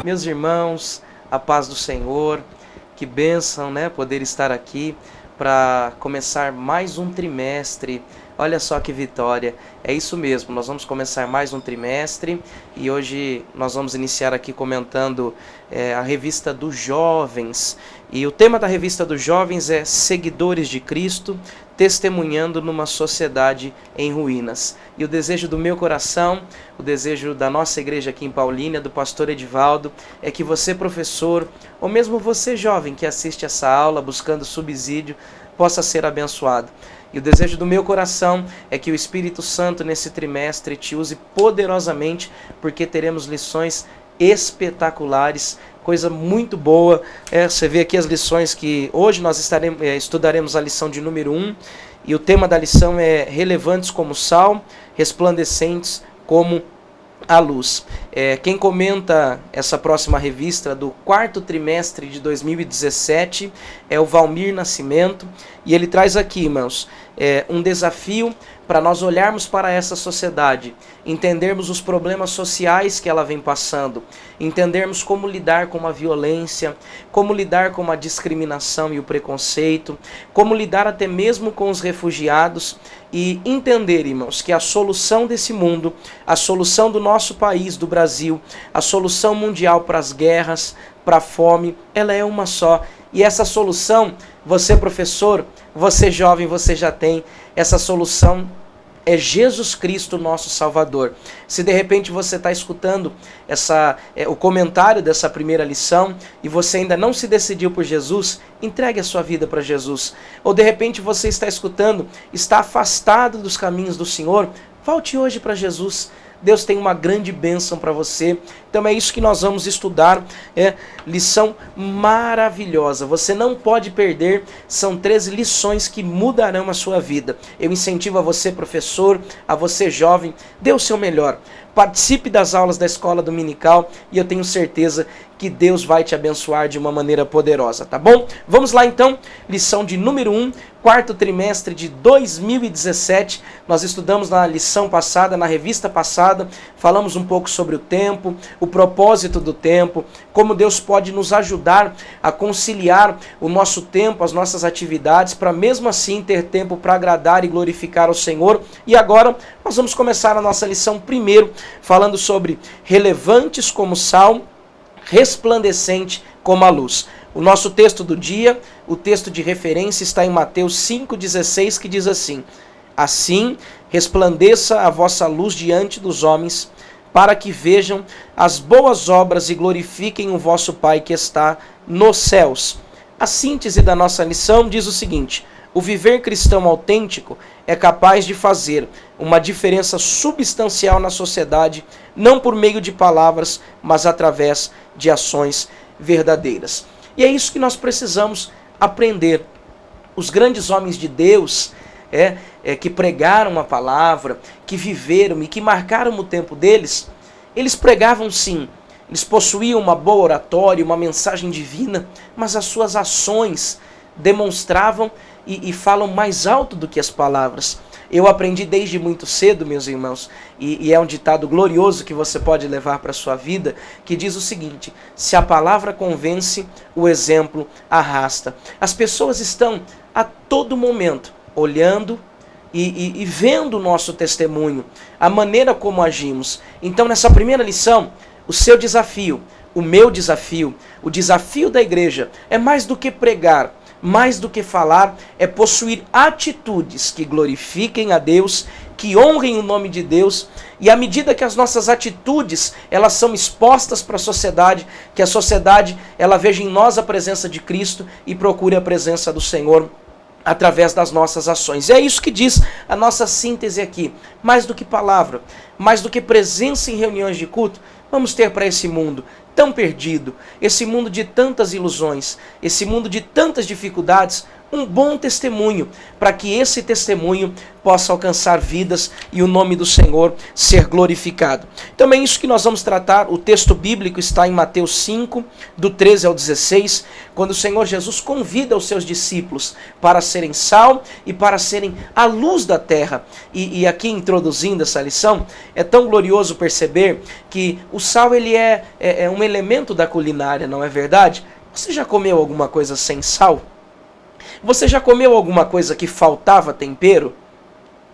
Meus irmãos, a paz do Senhor, que bênção, né, poder estar aqui para começar mais um trimestre. Olha só que vitória, é isso mesmo, nós vamos começar mais um trimestre e hoje nós vamos iniciar aqui comentando a revista dos jovens. E o tema da revista dos jovens é Seguidores de Cristo, testemunhando numa sociedade em ruínas. E o desejo do meu coração, o desejo da nossa igreja aqui em Paulínia, do pastor Edivaldo, é que você, professor, ou mesmo você, jovem, que assiste essa aula buscando subsídio, possa ser abençoado. E o desejo do meu coração é que o Espírito Santo nesse trimestre te use poderosamente, porque teremos lições espetaculares, coisa muito boa. Você vê aqui as lições que hoje nós estudaremos a lição de número 1, e o tema da lição é relevantes como sal, resplandecentes como a luz. Quem comenta essa próxima revista do quarto trimestre de 2017 é o Valmir Nascimento, e ele traz aqui, irmãos, um desafio para nós olharmos para essa sociedade, entendermos os problemas sociais que ela vem passando, entendermos como lidar com a violência, como lidar com a discriminação e o preconceito, como lidar até mesmo com os refugiados e entender, irmãos, que a solução desse mundo, a solução do nosso país, do Brasil, a solução mundial para as guerras, para a fome, ela é uma só. E essa solução, você professor, você jovem, você já tem. Essa solução é Jesus Cristo, nosso Salvador. Se de repente você está escutando o comentário dessa primeira lição e você ainda não se decidiu por Jesus, entregue a sua vida para Jesus. Ou de repente você está escutando, está afastado dos caminhos do Senhor, volte hoje para Jesus. Deus tem uma grande bênção para você. Então é isso que nós vamos estudar. Lição maravilhosa. Você não pode perder. São 13 lições que mudarão a sua vida. Eu incentivo a você, professor, a você, jovem, dê o seu melhor. Participe das aulas da escola dominical e eu tenho certeza que Deus vai te abençoar de uma maneira poderosa, tá bom? Vamos lá então, lição de número 1, quarto trimestre de 2017. Nós estudamos na lição passada, na revista passada, falamos um pouco sobre o tempo, o propósito do tempo, como Deus pode nos ajudar a conciliar o nosso tempo, as nossas atividades, para mesmo assim ter tempo para agradar e glorificar ao Senhor. E agora nós vamos começar a nossa lição primeiro, falando sobre relevantes como sal, resplandecente como a luz. O nosso texto do dia, o texto de referência está em Mateus 5,16, que diz assim: assim resplandeça a vossa luz diante dos homens, para que vejam as boas obras e glorifiquem o vosso Pai que está nos céus. A síntese da nossa lição diz o seguinte: o viver cristão autêntico é capaz de fazer uma diferença substancial na sociedade, não por meio de palavras, mas através de ações verdadeiras. E é isso que nós precisamos aprender. Os grandes homens de Deus, que pregaram a palavra, que viveram e que marcaram o tempo deles, eles pregavam sim, eles possuíam uma boa oratória, uma mensagem divina, mas as suas ações demonstravam e falam mais alto do que as palavras. Eu aprendi desde muito cedo, meus irmãos, e é um ditado glorioso que você pode levar para a sua vida, que diz o seguinte: se a palavra convence, o exemplo arrasta. As pessoas estão a todo momento olhando e vendo o nosso testemunho, a maneira como agimos. Então, nessa primeira lição, o seu desafio, o meu desafio, o desafio da igreja é mais do que pregar, mais do que falar, é possuir atitudes que glorifiquem a Deus, que honrem o nome de Deus, e à medida que as nossas atitudes, elas são expostas para a sociedade, que a sociedade, ela veja em nós a presença de Cristo e procure a presença do Senhor através das nossas ações. E é isso que diz a nossa síntese aqui. Mais do que palavra, mais do que presença em reuniões de culto, vamos ter para esse mundo tão perdido, esse mundo de tantas ilusões, esse mundo de tantas dificuldades, um bom testemunho, para que esse testemunho possa alcançar vidas e o nome do Senhor ser glorificado. Também é isso que nós vamos tratar. O texto bíblico está em Mateus 5, do 13 ao 16, quando o Senhor Jesus convida os seus discípulos para serem sal e para serem a luz da terra. E aqui, introduzindo essa lição, é tão glorioso perceber que o sal ele é um elemento da culinária, não é verdade? Você já comeu alguma coisa sem sal? Você já comeu alguma coisa que faltava tempero?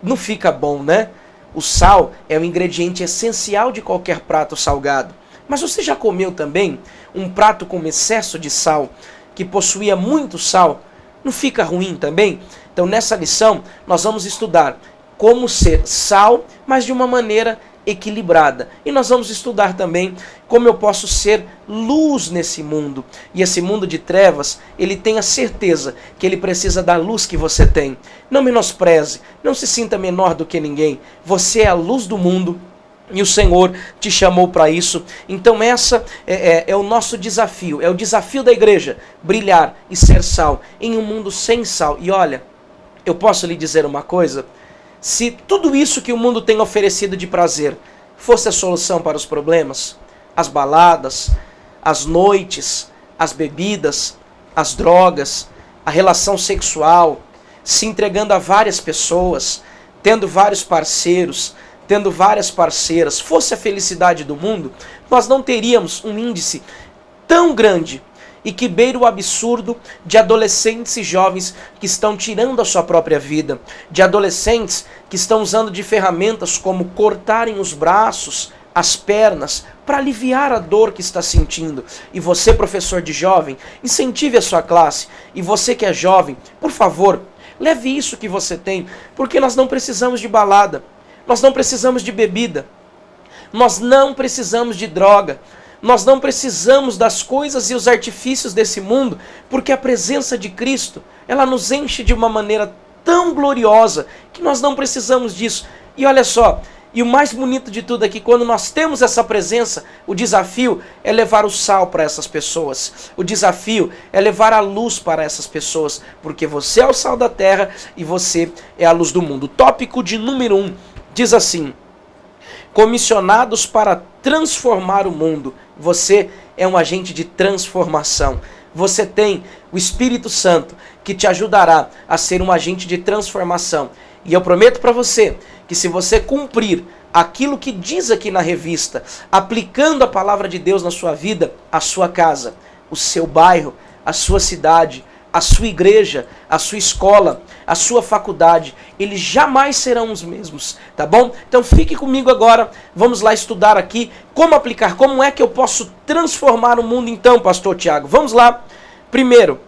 Não fica bom, né? O sal é um ingrediente essencial de qualquer prato salgado. Mas você já comeu também um prato com excesso de sal, que possuía muito sal? Não fica ruim também? Então nessa lição nós vamos estudar como ser sal, mas de uma maneira equilibrada. E nós vamos estudar também como eu posso ser luz nesse mundo. E esse mundo de trevas, ele tem a certeza que ele precisa da luz que você tem. Não menospreze, não se sinta menor do que ninguém. Você é a luz do mundo e o Senhor te chamou para isso. Então essa é o nosso desafio, é o desafio da igreja, brilhar e ser sal em um mundo sem sal. E olha, eu posso lhe dizer uma coisa: se tudo isso que o mundo tem oferecido de prazer fosse a solução para os problemas, as baladas, as noites, as bebidas, as drogas, a relação sexual, se entregando a várias pessoas, tendo vários parceiros, tendo várias parceiras, fosse a felicidade do mundo, nós não teríamos um índice tão grande e que beira o absurdo de adolescentes e jovens que estão tirando a sua própria vida, de adolescentes que estão usando de ferramentas como cortarem os braços, as pernas, para aliviar a dor que está sentindo. E você, professor de jovem, incentive a sua classe. E você que é jovem, por favor, leve isso que você tem, porque nós não precisamos de balada, nós não precisamos de bebida, nós não precisamos de droga, nós não precisamos das coisas e os artifícios desse mundo, porque a presença de Cristo, ela nos enche de uma maneira tão gloriosa que nós não precisamos disso. E olha só, e o mais bonito de tudo é que quando nós temos essa presença, o desafio é levar o sal para essas pessoas. O desafio é levar a luz para essas pessoas, porque você é o sal da terra e você é a luz do mundo. O tópico de número 1 diz assim: comissionados para transformar o mundo. Você é um agente de transformação. Você tem o Espírito Santo que te ajudará a ser um agente de transformação. E eu prometo para você que se você cumprir aquilo que diz aqui na revista, aplicando a palavra de Deus na sua vida, a sua casa, o seu bairro, a sua cidade, a sua igreja, a sua escola, a sua faculdade, eles jamais serão os mesmos, tá bom? Então fique comigo agora, vamos lá estudar aqui como aplicar, como é que eu posso transformar o mundo então, pastor Tiago? Vamos lá. Primeiro,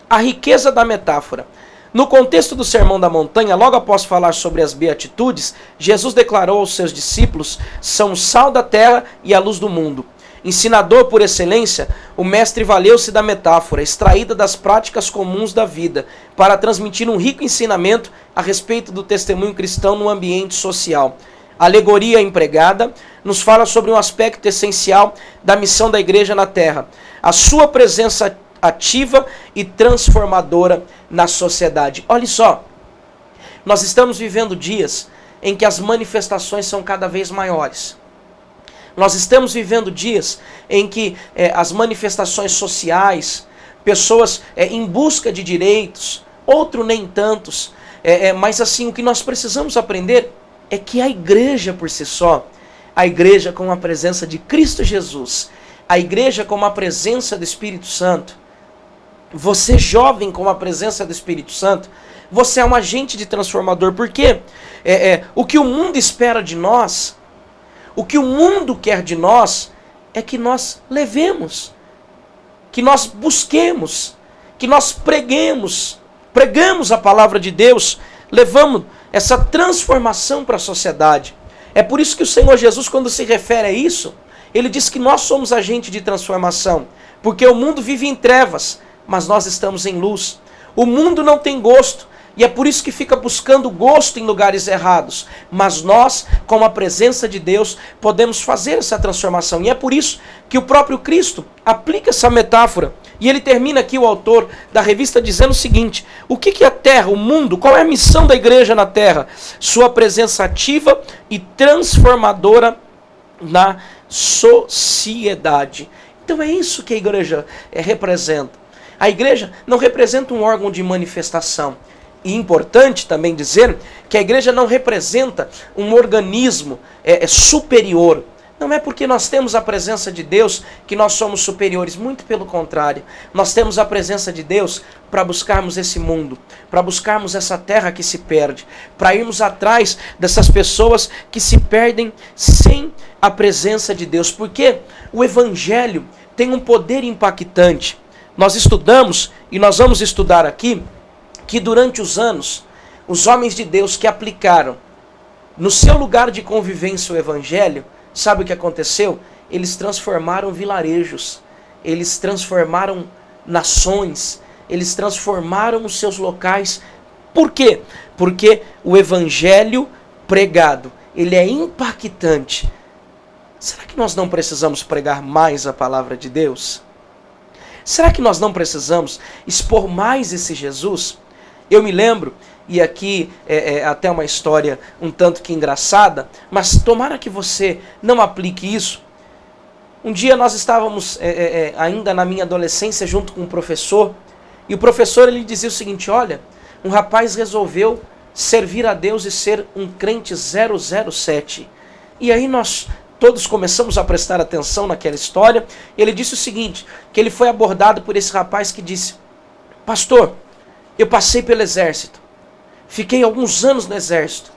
a riqueza da metáfora. No contexto do Sermão da Montanha, logo após falar sobre as beatitudes, Jesus declarou aos seus discípulos: são o sal da terra e a luz do mundo. Ensinador por excelência, o mestre valeu-se da metáfora, extraída das práticas comuns da vida, para transmitir um rico ensinamento a respeito do testemunho cristão no ambiente social. A alegoria empregada nos fala sobre um aspecto essencial da missão da igreja na terra: a sua presença ativa e transformadora na sociedade. Olha só, nós estamos vivendo dias em que as manifestações são cada vez maiores. Nós estamos vivendo dias em que as manifestações sociais, pessoas em busca de direitos, outros nem tantos, mas assim, o que nós precisamos aprender é que a igreja por si só, a igreja com a presença de Cristo Jesus, a igreja com a presença do Espírito Santo, você jovem com a presença do Espírito Santo, você é um agente de transformador, porque o que o mundo espera de nós, o que o mundo quer de nós é que nós levemos, que nós busquemos, que nós pregamos a palavra de Deus, levamos essa transformação para a sociedade. É por isso que o Senhor Jesus, quando se refere a isso, ele diz que nós somos agente de transformação, porque o mundo vive em trevas, mas nós estamos em luz. O mundo não tem gosto E é por isso que fica buscando gosto em lugares errados. Mas nós, com a presença de Deus, podemos fazer essa transformação. E é por isso que o próprio Cristo aplica essa metáfora. E ele termina aqui, o autor da revista, dizendo o seguinte: o que é a terra, o mundo? Qual é a missão da igreja na terra? Sua presença ativa e transformadora na sociedade. Então é isso que a igreja representa. A igreja não representa um órgão de manifestação. E importante também dizer que a igreja não representa um organismo superior. Não é porque nós temos a presença de Deus que nós somos superiores, muito pelo contrário. Nós temos a presença de Deus para buscarmos esse mundo, para buscarmos essa terra que se perde, para irmos atrás dessas pessoas que se perdem sem a presença de Deus. Porque o Evangelho tem um poder impactante. Nós estudamos, e nós vamos estudar aqui, que durante os anos, os homens de Deus que aplicaram no seu lugar de convivência o Evangelho, sabe o que aconteceu? Eles transformaram vilarejos, eles transformaram nações, eles transformaram os seus locais. Por quê? Porque o Evangelho pregado, ele é impactante. Será que nós não precisamos pregar mais a palavra de Deus? Será que nós não precisamos expor mais esse Jesus? Eu me lembro, e aqui é até uma história um tanto que engraçada, mas tomara que você não aplique isso. Um dia nós estávamos ainda na minha adolescência junto com um professor, e o professor ele dizia o seguinte: olha, um rapaz resolveu servir a Deus e ser um crente 007. E aí nós todos começamos a prestar atenção naquela história. Ele disse o seguinte, que ele foi abordado por esse rapaz que disse: pastor, eu passei pelo exército, fiquei alguns anos no exército,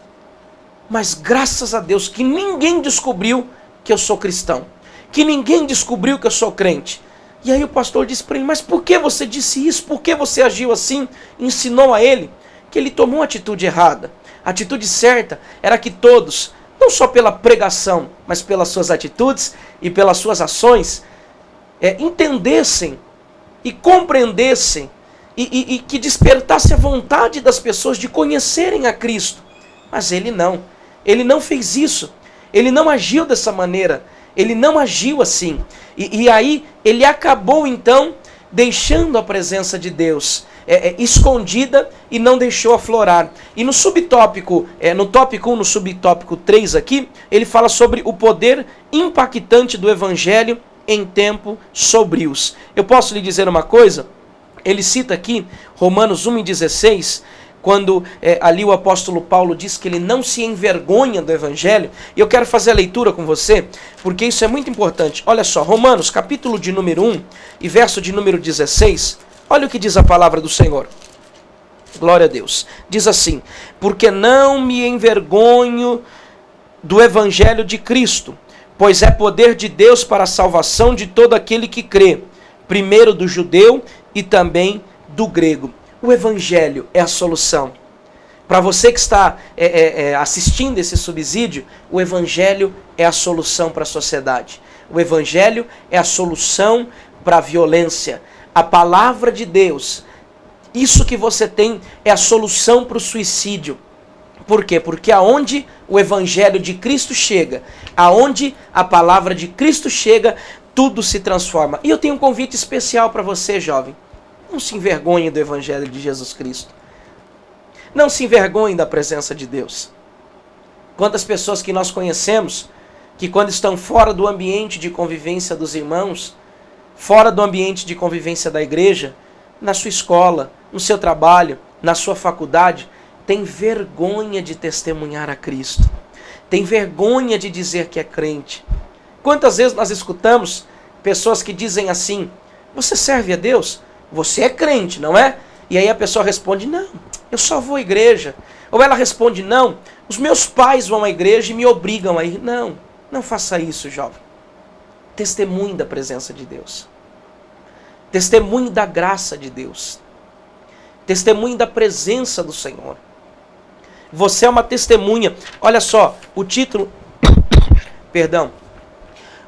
mas graças a Deus que ninguém descobriu que eu sou cristão, que ninguém descobriu que eu sou crente. E aí o pastor disse para ele: mas por que você disse isso? Por que você agiu assim? Ensinou a ele que ele tomou uma atitude errada. A atitude certa era que todos, não só pela pregação, mas pelas suas atitudes e pelas suas ações, entendessem e compreendessem e que despertasse a vontade das pessoas de conhecerem a Cristo. Mas ele não fez isso, ele não agiu dessa maneira, ele não agiu assim. E aí ele acabou então deixando a presença de Deus escondida e não deixou aflorar. E no subtópico, no tópico 1, no subtópico 3 aqui, ele fala sobre o poder impactante do Evangelho em tempos sombrios. Eu posso lhe dizer uma coisa? Ele cita aqui Romanos 1,16, quando ali o apóstolo Paulo diz que ele não se envergonha do Evangelho. E eu quero fazer a leitura com você, porque isso é muito importante. Olha só, Romanos, capítulo de número 1 e verso de número 16, olha o que diz a palavra do Senhor. Glória a Deus. Diz assim: porque não me envergonho do Evangelho de Cristo, pois é poder de Deus para a salvação de todo aquele que crê, primeiro do judeu e também do grego. O Evangelho é a solução. Para você que está assistindo esse subsídio, o Evangelho é a solução para a sociedade. O Evangelho é a solução para a violência. A palavra de Deus, isso que você tem, é a solução para o suicídio. Por quê? Porque aonde o Evangelho de Cristo chega, aonde a palavra de Cristo chega, tudo se transforma. E eu tenho um convite especial para você, jovem. Não se envergonhe do Evangelho de Jesus Cristo. Não se envergonhe da presença de Deus. Quantas pessoas que nós conhecemos, que quando estão fora do ambiente de convivência dos irmãos, fora do ambiente de convivência da igreja, na sua escola, no seu trabalho, na sua faculdade, tem vergonha de testemunhar a Cristo. Tem vergonha de dizer que é crente. Quantas vezes nós escutamos pessoas que dizem assim: você serve a Deus? Você é crente, não é? E aí a pessoa responde: não, eu só vou à igreja. Ou ela responde: não, os meus pais vão à igreja e me obrigam a ir. Não, não faça isso, jovem. Testemunhe da presença de Deus. Testemunhe da graça de Deus. Testemunhe da presença do Senhor. Você é uma testemunha. Olha só, o título... Perdão.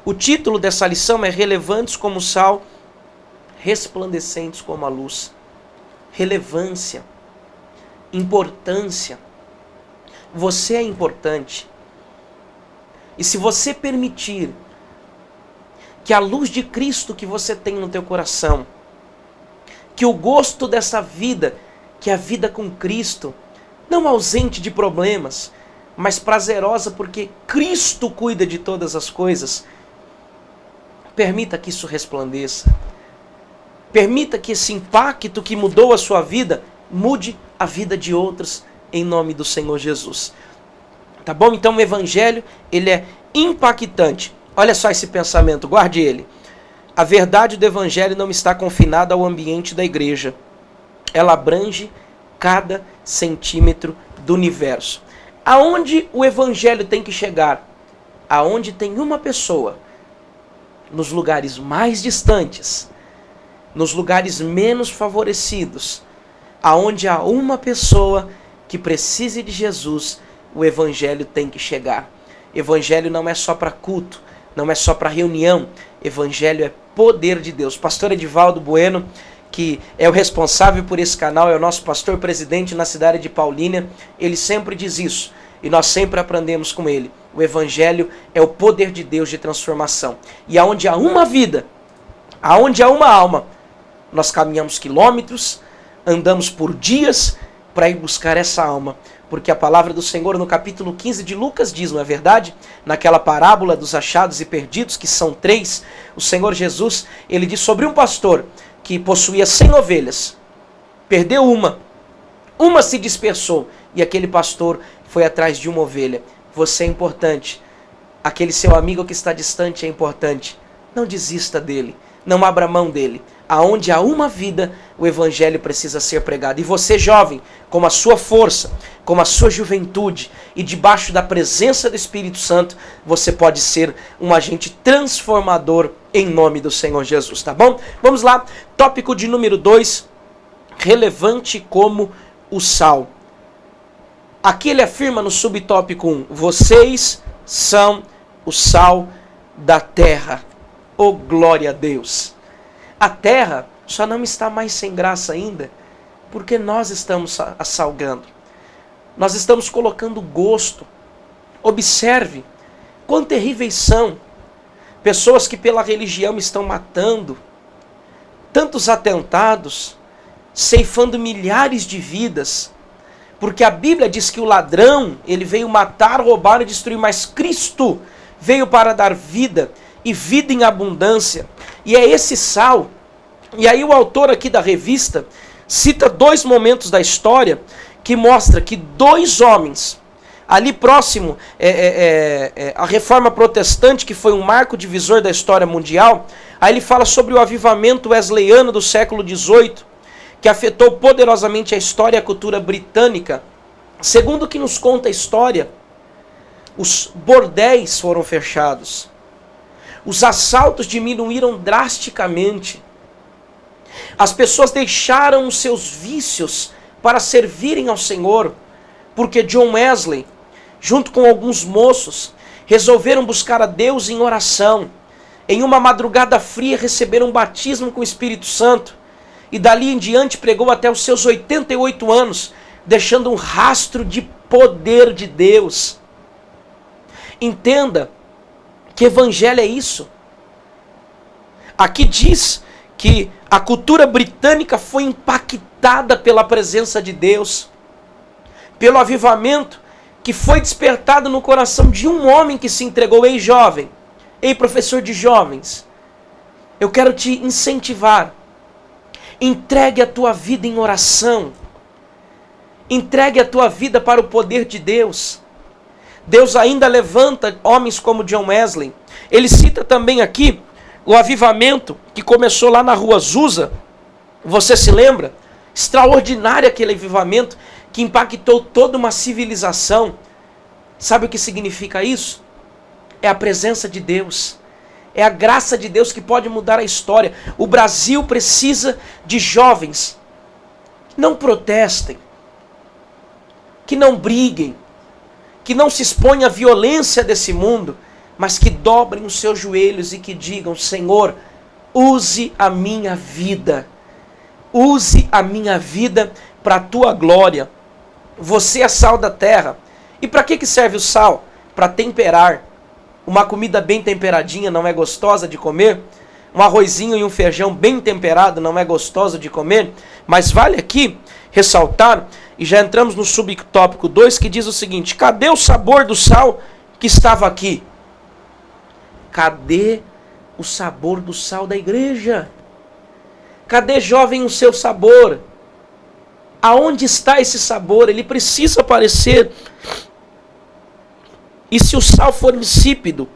O título dessa lição é Relevantes como o Sal, Resplandecentes como a Luz. Relevância. importância. Você é importante. E se você permitir que a luz de Cristo que você tem no teu coração, que o gosto dessa vida, que é a vida com Cristo, não ausente de problemas, mas prazerosa porque Cristo cuida de todas as coisas, permita que isso resplandeça. Permita que esse impacto que mudou a sua vida, mude a vida de outros, em nome do Senhor Jesus. Tá bom? Então o Evangelho, ele é impactante. Olha só esse pensamento, guarde ele. A verdade do Evangelho não está confinada ao ambiente da igreja. Ela abrange cada centímetro do universo. Aonde o Evangelho tem que chegar? Aonde tem uma pessoa, nos lugares mais distantes, nos lugares menos favorecidos, aonde há uma pessoa que precise de Jesus, o Evangelho tem que chegar. Evangelho não é só para culto, não é só para reunião. Evangelho é poder de Deus. Pastor Edivaldo Bueno, que é o responsável por esse canal, é o nosso pastor presidente na cidade de Paulínia, ele sempre diz isso, e nós sempre aprendemos com ele. O Evangelho é o poder de Deus de transformação. E aonde há uma vida, aonde há uma alma, nós caminhamos quilômetros, andamos por dias para ir buscar essa alma. Porque a palavra do Senhor no capítulo 15 de Lucas diz, não é verdade? Naquela parábola dos achados e perdidos, que são 3, o Senhor Jesus, ele diz sobre um pastor que possuía 100 ovelhas, perdeu uma se dispersou, e aquele pastor foi atrás de uma ovelha. Você é importante, aquele seu amigo que está distante é importante, não desista dele, não abra mão dele. Aonde há uma vida, o Evangelho precisa ser pregado. E você, jovem, com a sua força, com a sua juventude e debaixo da presença do Espírito Santo, você pode ser um agente transformador em nome do Senhor Jesus, tá bom? Vamos lá, tópico de número 2, relevante como o sal. Aqui ele afirma no subtópico 1, vocês são o sal da terra. Oh, glória a Deus! A terra só não está mais sem graça ainda, porque nós estamos a salgando. Nós estamos colocando gosto. Observe quão terríveis são pessoas que pela religião estão matando, tantos atentados, ceifando milhares de vidas, porque a Bíblia diz que o ladrão, ele veio matar, roubar e destruir, mas Cristo veio para dar vida, e vida em abundância. E é esse sal. E aí o autor aqui da revista cita 2 momentos da história que mostra que 2 homens, ali próximo a Reforma Protestante, que foi um marco divisor da história mundial, aí ele fala sobre o avivamento wesleyano do século XVIII, que afetou poderosamente a história e a cultura britânica. Segundo o que nos conta a história, os bordéis foram fechados. Os assaltos diminuíram drasticamente. As pessoas deixaram os seus vícios para servirem ao Senhor, porque John Wesley, junto com alguns moços, resolveram buscar a Deus em oração. Em uma madrugada fria receberam um batismo com o Espírito Santo, e dali em diante pregou até os seus 88 anos, deixando um rastro de poder de Deus. Entenda que evangelho é isso. Aqui diz que a cultura britânica foi impactada pela presença de Deus, pelo avivamento que foi despertado no coração de um homem que se entregou. Ei, jovem, ei, professor de jovens, eu quero te incentivar. Entregue a tua vida em oração. Entregue a tua vida para o poder de Deus. Deus ainda levanta homens como John Wesley. Ele cita também aqui o avivamento que começou lá na rua Azusa. Você se lembra? Extraordinário aquele avivamento que impactou toda uma civilização. Sabe o que significa isso? É a presença de Deus. É a graça de Deus que pode mudar a história. O Brasil precisa de jovens que não protestem, que não briguem, que não se exponham à violência desse mundo, mas que dobrem os seus joelhos e que digam: Senhor, use a minha vida. Use a minha vida para a tua glória. Você é sal da terra. E para que serve o sal? Para temperar. Uma comida bem temperadinha não é gostosa de comer? Um arrozinho e um feijão bem temperado não é gostoso de comer? Mas vale aqui ressaltar, e já entramos no subtópico 2, que diz o seguinte: cadê o sabor do sal que estava aqui? Cadê o sabor do sal da igreja? Cadê, jovem, o seu sabor? Aonde está esse sabor? Ele precisa aparecer. E se o sal for insípido,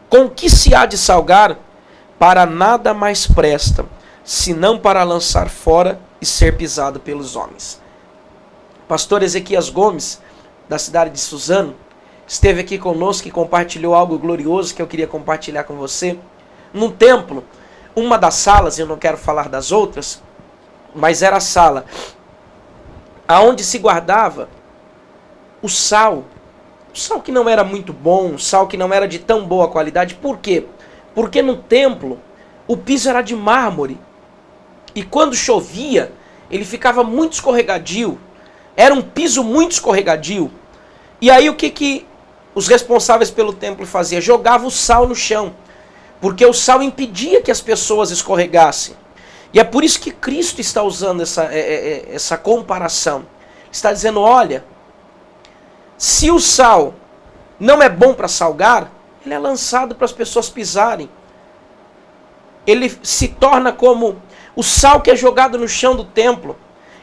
com que se há de salgar? Para nada mais presta, senão para lançar fora e ser pisado pelos homens. Pastor Ezequias Gomes, da cidade de Suzano, esteve aqui conosco e compartilhou algo glorioso que eu queria compartilhar com você. Num templo, uma das salas, eu não quero falar das outras, mas era a sala aonde se guardava o sal que não era muito bom, o sal que não era de tão boa qualidade. Por quê? Porque no templo o piso era de mármore e quando chovia ele ficava muito escorregadio, era um piso muito escorregadio. E aí o que os responsáveis pelo templo faziam? Jogavam o sal no chão, porque o sal impedia que as pessoas escorregassem. E é por isso que Cristo está usando essa comparação. Está dizendo, olha, se o sal não é bom para salgar, ele é lançado para as pessoas pisarem. Ele se torna como o sal que é jogado no chão do templo.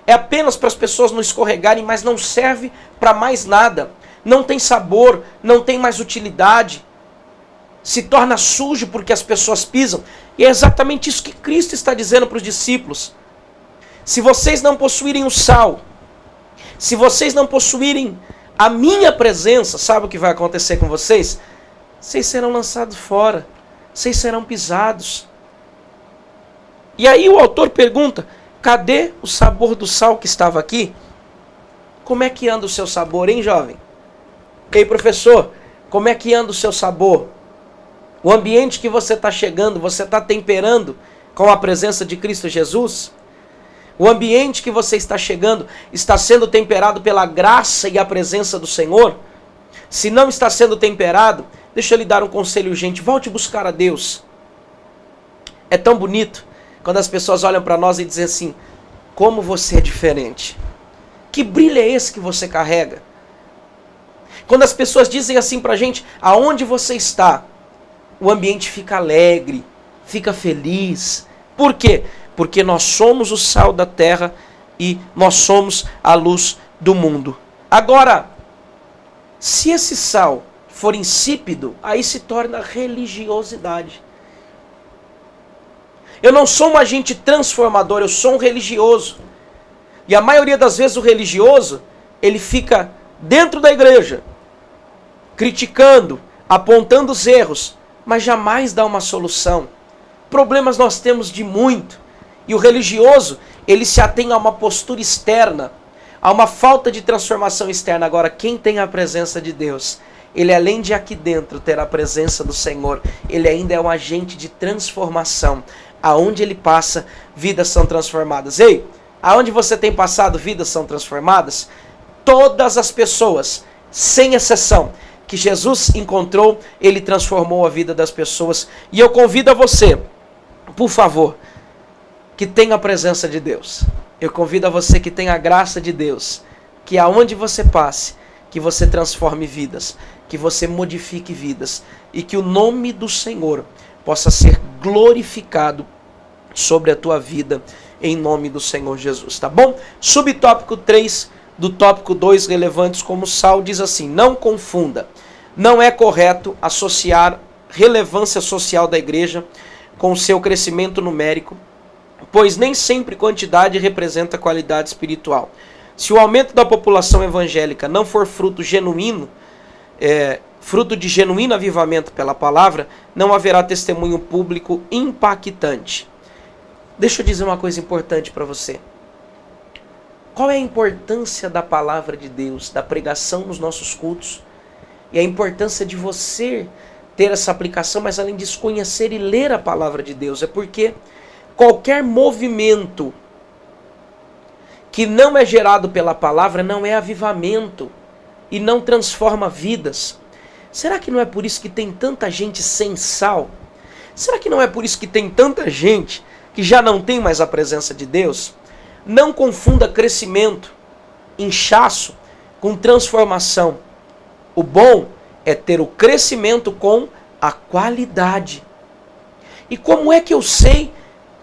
É apenas para as pessoas não escorregarem, mas não serve para mais nada. Não tem sabor, não tem mais utilidade. Se torna sujo porque as pessoas pisam. E é exatamente isso que Cristo está dizendo para os discípulos. Se vocês não possuírem o sal, se vocês não possuírem a minha presença, sabe o que vai acontecer com vocês? Vocês serão lançados fora, vocês serão pisados. E aí o autor pergunta, cadê o sabor do sal que estava aqui? Como é que anda o seu sabor, hein, jovem? Ei, professor, como é que anda o seu sabor? O ambiente que você está chegando, você está temperando com a presença de Cristo Jesus? O ambiente que você está chegando está sendo temperado pela graça e a presença do Senhor? Se não está sendo temperado, deixa eu lhe dar um conselho urgente, volte buscar a Deus. É tão bonito quando as pessoas olham para nós e dizem assim, como você é diferente. Que brilho é esse que você carrega? Quando as pessoas dizem assim para a gente, aonde você está? O ambiente fica alegre, fica feliz. Por quê? Porque nós somos o sal da terra e nós somos a luz do mundo. Agora, se esse sal for insípido, aí se torna religiosidade. Eu não sou um agente transformador, eu sou um religioso. E a maioria das vezes o religioso, ele fica dentro da igreja, criticando, apontando os erros, mas jamais dá uma solução. Problemas nós temos de muito. E o religioso, ele se atém a uma postura externa, a uma falta de transformação externa. Agora, quem tem a presença de Deus, ele além de aqui dentro ter a presença do Senhor, ele ainda é um agente de transformação. Aonde ele passa, vidas são transformadas. Ei, aonde você tem passado, vidas são transformadas? Todas as pessoas, sem exceção, que Jesus encontrou, ele transformou a vida das pessoas. E eu convido a você, por favor, que tenha a presença de Deus. Eu convido a você que tenha a graça de Deus, que aonde você passe, que você transforme vidas, que você modifique vidas e que o nome do Senhor possa ser glorificado sobre a tua vida, em nome do Senhor Jesus, tá bom? Subtópico 3 do tópico 2, relevantes como sal, diz assim, não confunda, não é correto associar relevância social da igreja com o seu crescimento numérico, pois nem sempre quantidade representa qualidade espiritual. Se o aumento da população evangélica não for fruto genuíno, fruto de genuíno avivamento pela palavra, não haverá testemunho público impactante. Deixa eu dizer uma coisa importante para você. Qual é a importância da palavra de Deus, da pregação nos nossos cultos? E a importância de você ter essa aplicação, mas além disso, conhecer e ler a palavra de Deus. É porque qualquer movimento que não é gerado pela palavra não é avivamento e não transforma vidas. Será que não é por isso que tem tanta gente sem sal? Será que não é por isso que tem tanta gente que já não tem mais a presença de Deus? Não confunda crescimento, inchaço, com transformação. O bom é ter o crescimento com a qualidade. E como é que eu sei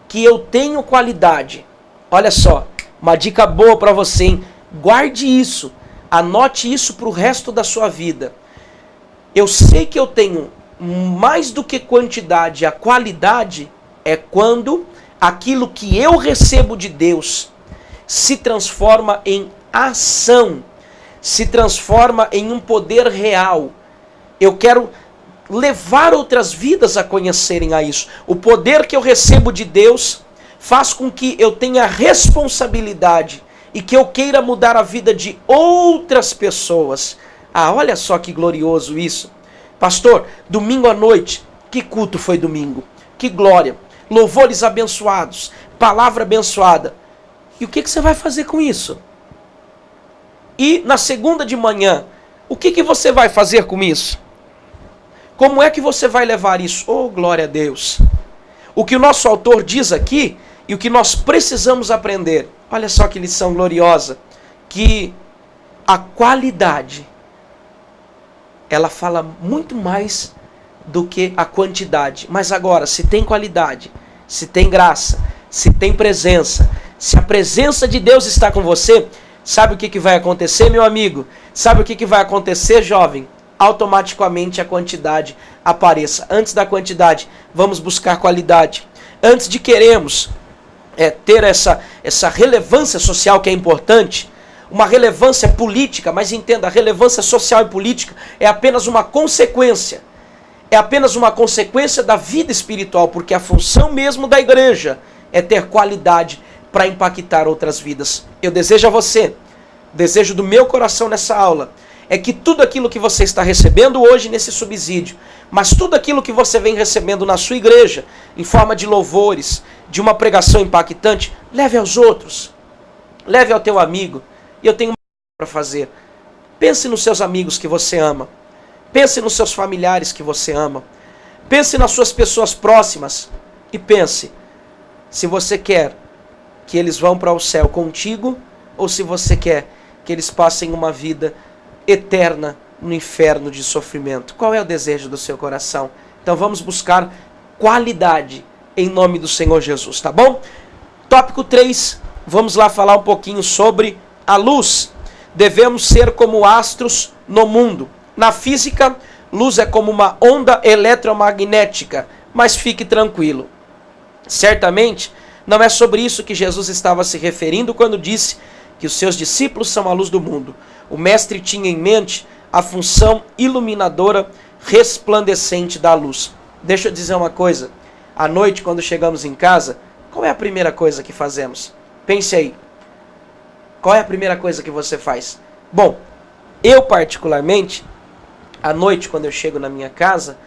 que eu tenho qualidade? Olha só, uma dica boa para você, hein? Guarde isso, anote isso para o resto da sua vida. Eu sei que eu tenho mais do que quantidade, a qualidade é quando aquilo que eu recebo de Deus se transforma em ação, se transforma em um poder real. Eu quero levar outras vidas a conhecerem a isso. O poder que eu recebo de Deus faz com que eu tenha responsabilidade e que eu queira mudar a vida de outras pessoas. Ah, olha só que glorioso isso. Pastor, domingo à noite, que culto foi domingo? Que glória, louvores abençoados, palavra abençoada. E o que você vai fazer com isso? E na segunda de manhã, o que você vai fazer com isso? Como é que você vai levar isso? Oh, glória a Deus! O que o nosso autor diz aqui e o que nós precisamos aprender, olha só que lição gloriosa, que a qualidade, ela fala muito mais do que a quantidade. Mas agora, se tem qualidade, se tem graça, se tem presença, se a presença de Deus está com você, sabe o que vai acontecer, meu amigo? Sabe o que vai acontecer, jovem? Automaticamente a quantidade apareça. Antes da quantidade, vamos buscar qualidade. Antes de queremos ter essa relevância social que é importante, uma relevância política, mas entenda, a relevância social e política é apenas uma consequência. É apenas uma consequência da vida espiritual, porque a função mesmo da igreja é ter qualidade para impactar outras vidas. Eu desejo a você, desejo do meu coração nessa aula, é que tudo aquilo que você está recebendo hoje nesse subsídio, mas tudo aquilo que você vem recebendo na sua igreja, em forma de louvores, de uma pregação impactante, leve aos outros, leve ao teu amigo. E eu tenho uma coisa para fazer. Pense nos seus amigos que você ama. Pense nos seus familiares que você ama. Pense nas suas pessoas próximas. E pense se você quer que eles vão para o céu contigo ou se você quer que eles passem uma vida eterna no inferno de sofrimento. Qual é o desejo do seu coração? Então vamos buscar qualidade em nome do Senhor Jesus, tá bom? Tópico 3, vamos lá falar um pouquinho sobre a luz. Devemos ser como astros no mundo. Na física, luz é como uma onda eletromagnética, mas fique tranquilo. Certamente, não é sobre isso que Jesus estava se referindo quando disse que os seus discípulos são a luz do mundo. O mestre tinha em mente a função iluminadora resplandecente da luz. Deixa eu dizer uma coisa. À noite, quando chegamos em casa, qual é a primeira coisa que fazemos? Pense aí. Qual é a primeira coisa que você faz? Bom, eu particularmente, à noite, quando eu chego na minha casa,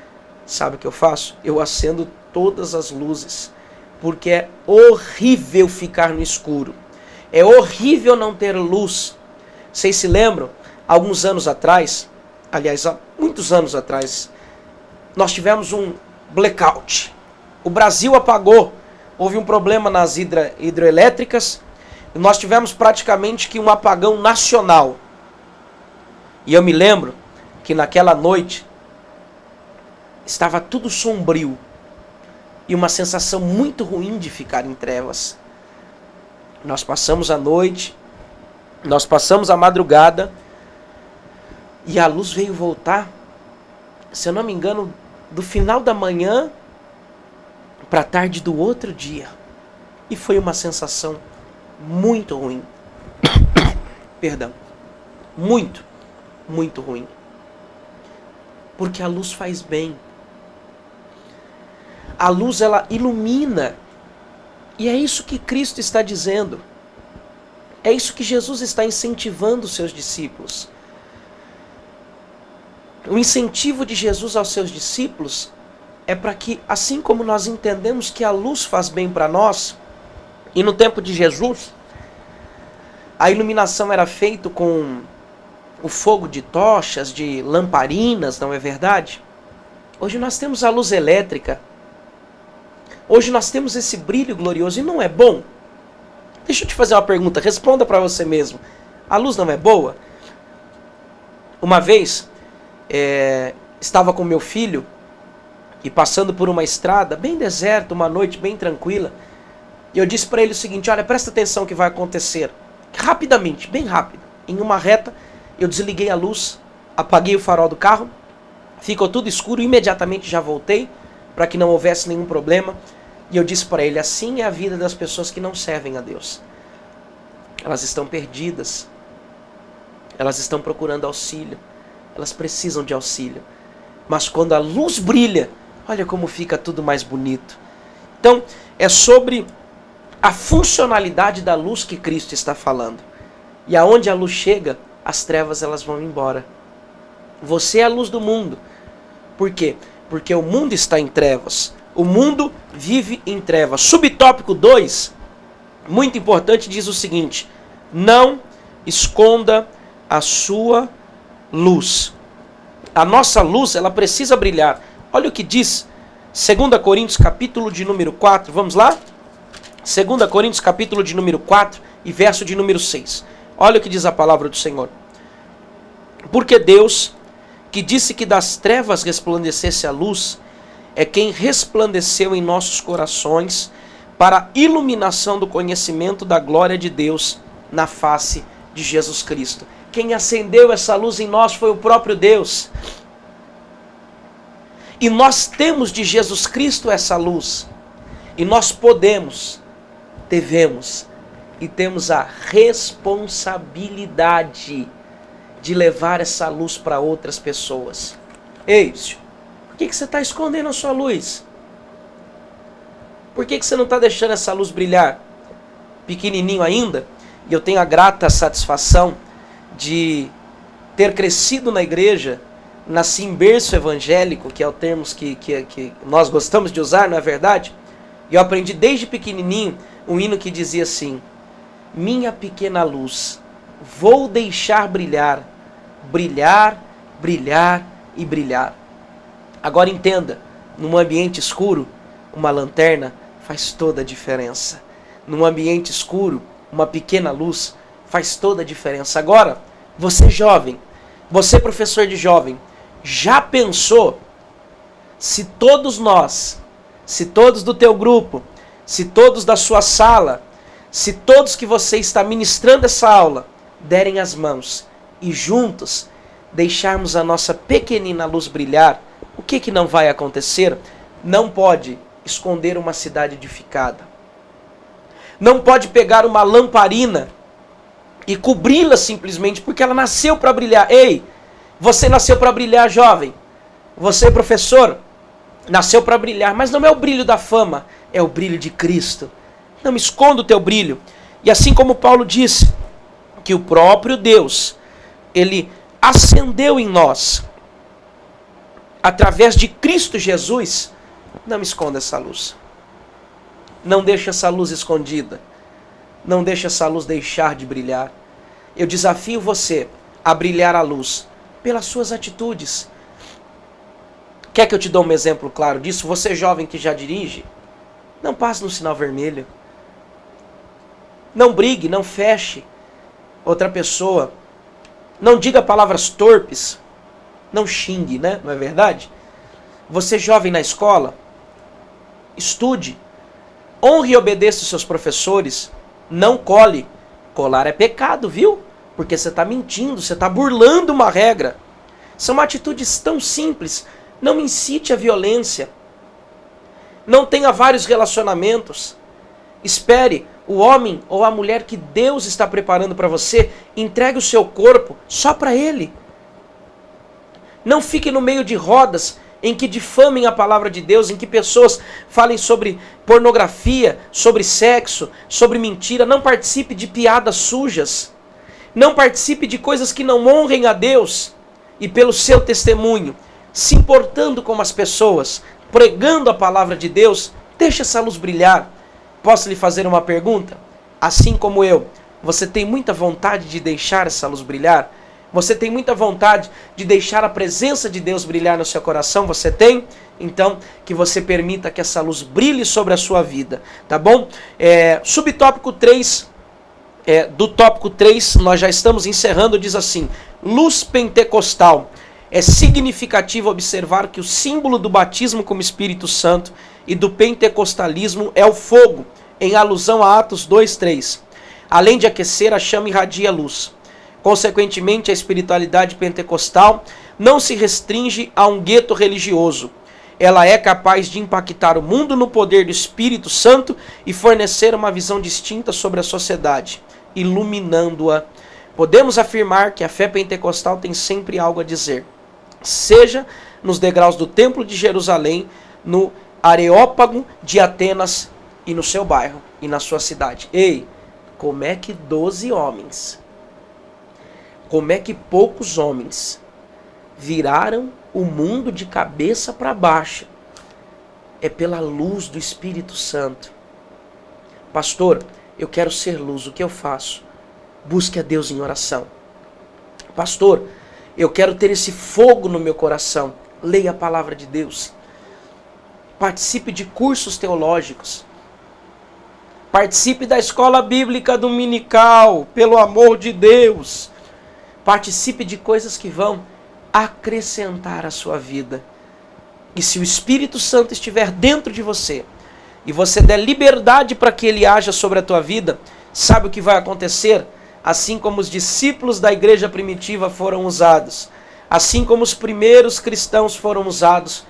sabe o que eu faço? Eu acendo todas as luzes. Porque é horrível ficar no escuro. É horrível não ter luz. Vocês se lembram? Alguns anos atrás, aliás, há muitos anos atrás, nós tivemos um blackout. O Brasil apagou. Houve um problema nas hidroelétricas. E nós tivemos praticamente que um apagão nacional. E eu me lembro que naquela noite estava tudo sombrio. E uma sensação muito ruim de ficar em trevas. Nós passamos a noite, nós passamos a madrugada, e a luz veio voltar, se eu não me engano, do final da manhã para a tarde do outro dia. E foi uma sensação muito ruim. Perdão. Muito, muito ruim. Porque a luz faz bem. A luz, ela ilumina. E é isso que Cristo está dizendo. É isso que Jesus está incentivando os seus discípulos. O incentivo de Jesus aos seus discípulos é para que, assim como nós entendemos que a luz faz bem para nós, e no tempo de Jesus, A iluminação era feita com o fogo de tochas, de lamparinas, não é verdade? Hoje nós temos a luz elétrica. Hoje nós temos esse brilho glorioso e não é bom? Deixa eu te fazer uma pergunta, responda para você mesmo. A luz não é boa? Uma vez, estava com meu filho e passando por uma estrada bem deserta, uma noite bem tranquila. E eu disse para ele o seguinte: olha, presta atenção o que vai acontecer. Rapidamente, bem rápido. Em uma reta, eu desliguei a luz, apaguei o farol do carro, ficou tudo escuro, imediatamente já voltei, para que não houvesse nenhum problema. E eu disse para ele: assim é a vida das pessoas que não servem a Deus. Elas estão perdidas. Elas estão procurando auxílio. Elas precisam de auxílio. Mas quando a luz brilha, olha como fica tudo mais bonito. Então, é sobre a funcionalidade da luz que Cristo está falando. E aonde a luz chega, as trevas elas vão embora. Você é a luz do mundo. Por quê? Porque o mundo está em trevas. O mundo vive em trevas. Subtópico 2, muito importante, diz o seguinte: não esconda a sua luz. A nossa luz, ela precisa brilhar. Olha o que diz 2 Coríntios, capítulo de número 4. Vamos lá? 2 Coríntios, capítulo de número 4 e verso de número 6. Olha o que diz a palavra do Senhor. Porque Deus, que disse que das trevas resplandecesse a luz, é quem resplandeceu em nossos corações para a iluminação do conhecimento da glória de Deus na face de Jesus Cristo. Quem acendeu essa luz em nós foi o próprio Deus. E nós temos de Jesus Cristo essa luz. E nós podemos, devemos e temos a responsabilidade de levar essa luz para outras pessoas. Ei, por que você está escondendo a sua luz? Por que você não está deixando essa luz brilhar? Pequenininho ainda, e eu tenho a grata satisfação de ter crescido na igreja, nasci em berço evangélico, que é o termo que nós gostamos de usar, não é verdade? E eu aprendi desde pequenininho um hino que dizia assim: minha pequena luz, vou deixar brilhar, brilhar, brilhar e brilhar. Agora entenda, num ambiente escuro, uma lanterna faz toda a diferença. Num ambiente escuro, uma pequena luz faz toda a diferença. Agora, você jovem, você professor de jovem, já pensou se todos nós, se todos do teu grupo, se todos da sua sala, se todos que você está ministrando essa aula derem as mãos e juntos deixarmos a nossa pequenina luz brilhar, o que não vai acontecer? Não pode esconder uma cidade edificada. Não pode pegar uma lamparina e cobri-la simplesmente porque ela nasceu para brilhar. Ei, você nasceu para brilhar, jovem. Você, professor, nasceu para brilhar, mas não é o brilho da fama, é o brilho de Cristo. Não esconda o teu brilho. E assim como Paulo disse que o próprio Deus, ele acendeu em nós, através de Cristo Jesus, não esconda essa luz. Não deixe essa luz escondida. Não deixe essa luz deixar de brilhar. Eu desafio você a brilhar a luz pelas suas atitudes. Quer que eu te dê um exemplo claro disso? Você jovem que já dirige, não passe no sinal vermelho. Não brigue, não feche outra pessoa. Não diga palavras torpes. Não xingue, né? Não é verdade? Você jovem na escola, estude. Honre e obedeça os seus professores. Não cole. Colar é pecado, viu? Porque você está mentindo, você está burlando uma regra. São atitudes tão simples. Não incite a violência. Não tenha vários relacionamentos. Espere o homem ou a mulher que Deus está preparando para você. Entregue o seu corpo só para Ele. Não fique no meio de rodas em que difamem a palavra de Deus, em que pessoas falem sobre pornografia, sobre sexo, sobre mentira. Não participe de piadas sujas. Não participe de coisas que não honrem a Deus. E pelo seu testemunho, se importando com as pessoas, pregando a palavra de Deus, deixe essa luz brilhar. Posso lhe fazer uma pergunta? Assim como eu, Você tem muita vontade de deixar essa luz brilhar? Você tem muita vontade de deixar a presença de Deus brilhar no seu coração? Você tem? Então, que você permita que essa luz brilhe sobre a sua vida, tá bom? Subtópico 3, do tópico 3, nós já estamos encerrando, diz assim: luz pentecostal. É significativo observar que o símbolo do batismo como Espírito Santo e do pentecostalismo é o fogo, em alusão a Atos 2:3. Além de aquecer, a chama irradia luz. Consequentemente, a espiritualidade pentecostal não se restringe a um gueto religioso. Ela é capaz de impactar o mundo no poder do Espírito Santo e fornecer uma visão distinta sobre a sociedade, iluminando-a. Podemos afirmar que a fé pentecostal tem sempre algo a dizer, seja nos degraus do Templo de Jerusalém, no Areópago de Atenas e no seu bairro e na sua cidade. Ei, como é que 12 homens, como é que poucos homens viraram o mundo de cabeça para baixo? É pela luz do Espírito Santo. Pastor, eu quero ser luz, o que eu faço? Busque a Deus em oração. Pastor, eu quero ter esse fogo no meu coração. Leia a palavra de Deus. Participe de cursos teológicos. Participe da escola bíblica dominical, pelo amor de Deus. Participe de coisas que vão acrescentar a sua vida. E se o Espírito Santo estiver dentro de você, e você der liberdade para que ele haja sobre a tua vida, sabe o que vai acontecer? Assim como os discípulos da igreja primitiva foram usados, assim como os primeiros cristãos foram usados,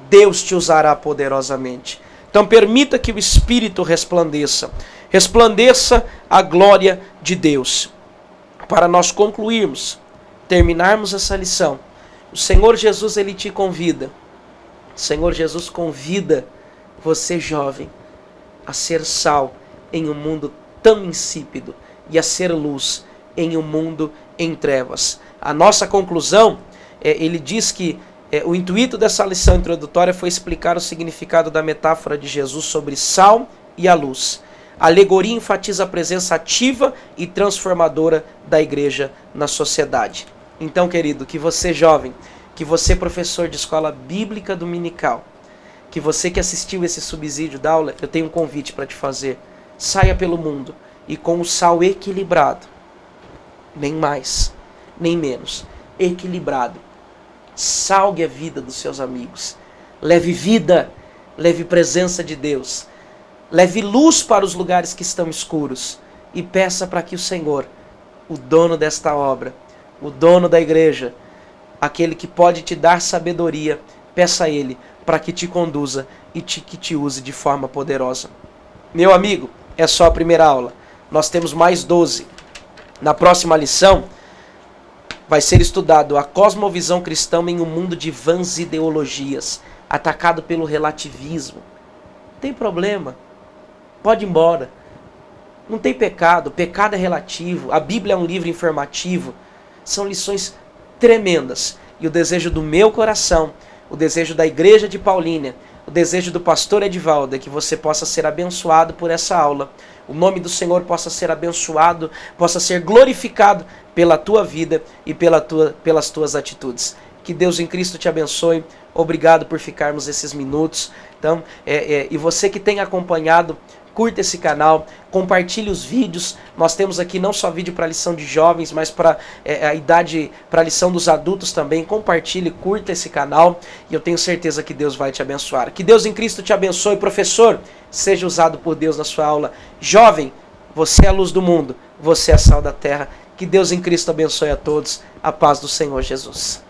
Deus te usará poderosamente. Então permita que o Espírito resplandeça. Resplandeça a glória de Deus. Para nós concluirmos, terminarmos essa lição, o Senhor Jesus, ele te convida. O Senhor Jesus convida você, jovem, a ser sal em um mundo tão insípido e a ser luz em um mundo em trevas. A nossa conclusão, ele diz que o intuito dessa lição introdutória foi explicar o significado da metáfora de Jesus sobre sal e a luz. A alegoria enfatiza a presença ativa e transformadora da igreja na sociedade. Então, querido, que você jovem, que você professor de escola bíblica dominical, que você que assistiu esse subsídio da aula, eu tenho um convite para te fazer. Saia pelo mundo e com o sal equilibrado, nem mais, nem menos, equilibrado, salgue a vida dos seus amigos, leve vida, leve presença de Deus, leve luz para os lugares que estão escuros e peça para que o Senhor, o dono desta obra, o dono da igreja, aquele que pode te dar sabedoria, peça a Ele para que te conduza e que te use de forma poderosa. Meu amigo, é só a primeira aula. Nós temos mais 12. Na próxima lição, vai ser estudado a cosmovisão cristã em um mundo de vãs ideologias, atacado pelo relativismo. Não tem problema. Pode ir embora. Não tem pecado. Pecado é relativo. A Bíblia é um livro informativo. São lições tremendas. E o desejo do meu coração, o desejo da igreja de Paulínia, o desejo do pastor Edivaldo é que você possa ser abençoado por essa aula. O nome do Senhor possa ser abençoado, possa ser glorificado pela tua vida e pelas tuas atitudes. Que Deus em Cristo te abençoe. Obrigado por ficarmos esses minutos. Então, e você que tem acompanhado, curta esse canal, compartilhe os vídeos. Nós temos aqui não só vídeo para a lição de jovens, mas para a idade, para a lição dos adultos também. Compartilhe, curta esse canal e eu tenho certeza que Deus vai te abençoar. Que Deus em Cristo te abençoe. Professor, seja usado por Deus na sua aula. Jovem, você é a luz do mundo, você é a sal da terra. Que Deus em Cristo abençoe a todos. A paz do Senhor Jesus.